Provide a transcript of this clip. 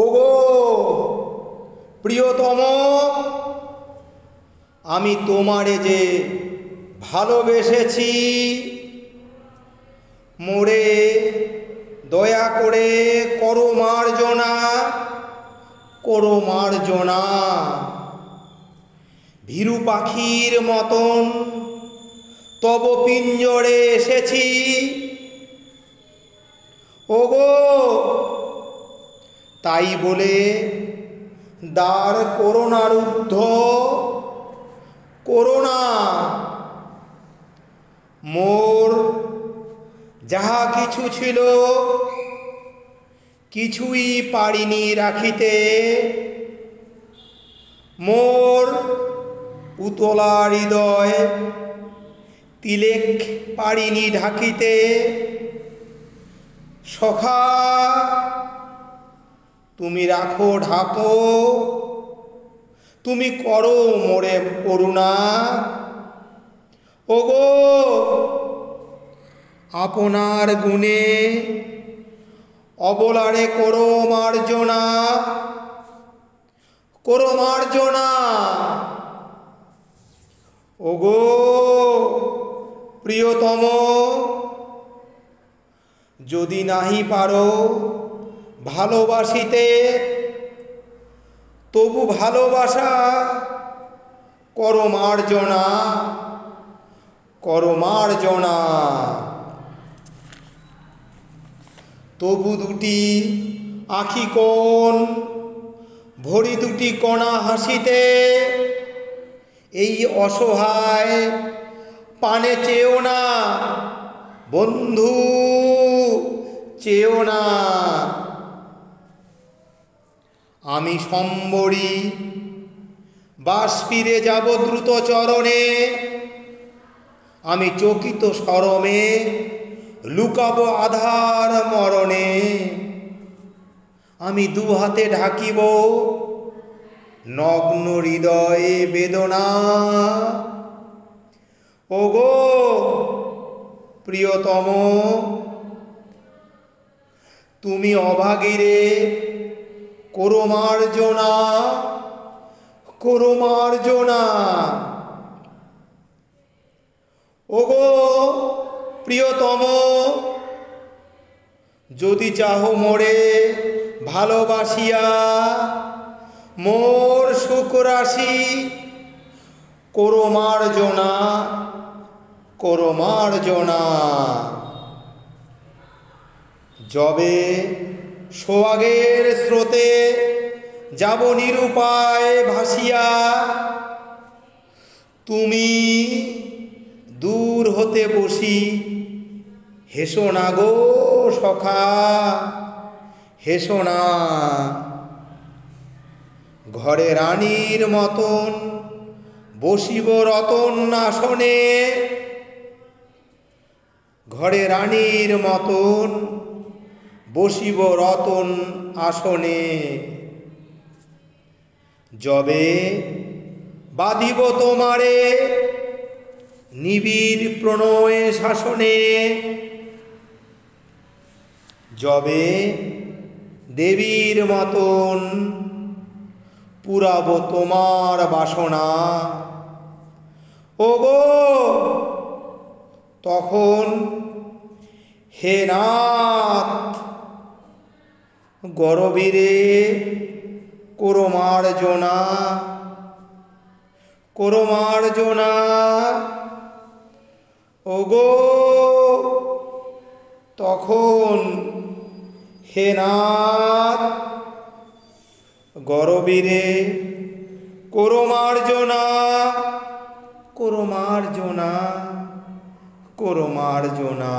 ওগো প্রিয়তম, আমি তোমারে যে ভালোবেসেছি, মোরে দয়া করে করো মার্জনা, করো মার্জনা। ভীরু পাখির মতন তব পিঞ্জরে এসেছি। ওগো তাই বলে দ্বার করোনা রুদ্ধ করোনা। মোর যাহা কিছু ছিল কিছুই পারিনি রাখিতে, মোর উতলা হৃদয় তিলেক পারিনি ঢাকিতে। সখা তুমি রাখো ঢাকো, তুমি করো মোরে করুণা। ওগো আপনার গুণে অবলারে করো মার্জনা, করো মার্জনা। ওগো প্রিয়তম, যদি নাহি পারো ভালোবাসিতে, তবু ভালোবাসা করো মার্জনা, করো মার্জনা। তবু দুটি আখি কোণ ভরি দুটি কণা হাসিতে, এই অসহায় পানে চেও না বন্ধু, চেও না। আমি সম্বরী বাষ্পীরে যাব দ্রুত চরণে, আমি চকিত শরমে লুকাবো আধার মরণে। আমি দু হাতে ঢাকিব নগ্ন হৃদয়ে বেদনা। ওগো প্রিয়তম, তুমি অভাগীরে করো মার্জনা, করো মার্জনা। ওগো প্রিয়তম, যদি চাহো মোরে ভালোবাসিয়া মোর সুখ রাশি, করো মার্জনা, করো মার্জনা। যবে সোহাগের স্রোতে যাব নিরুপায় ভাসিয়া, তুমি দূর হতে বসি হেসো না গো সখা, হেসো না। ঘরে রানীর মতন বসিব রতন আসনে, ঘরে রানীর মতন বসিব রতন আসনে। যবে বাঁধিব তোমারে নিবিড় প্রণয়ে শাসনে, যবে দেবীর মতন পুরাব তোমার বাসনা। ওগো তখন হে নাথ গরবীরে করো মার্জনা, করো মার্জনা। ওগো তখন হে নাথ গরবীরে করো মার্জনা, করো মার্জনা, করো মার্জনা।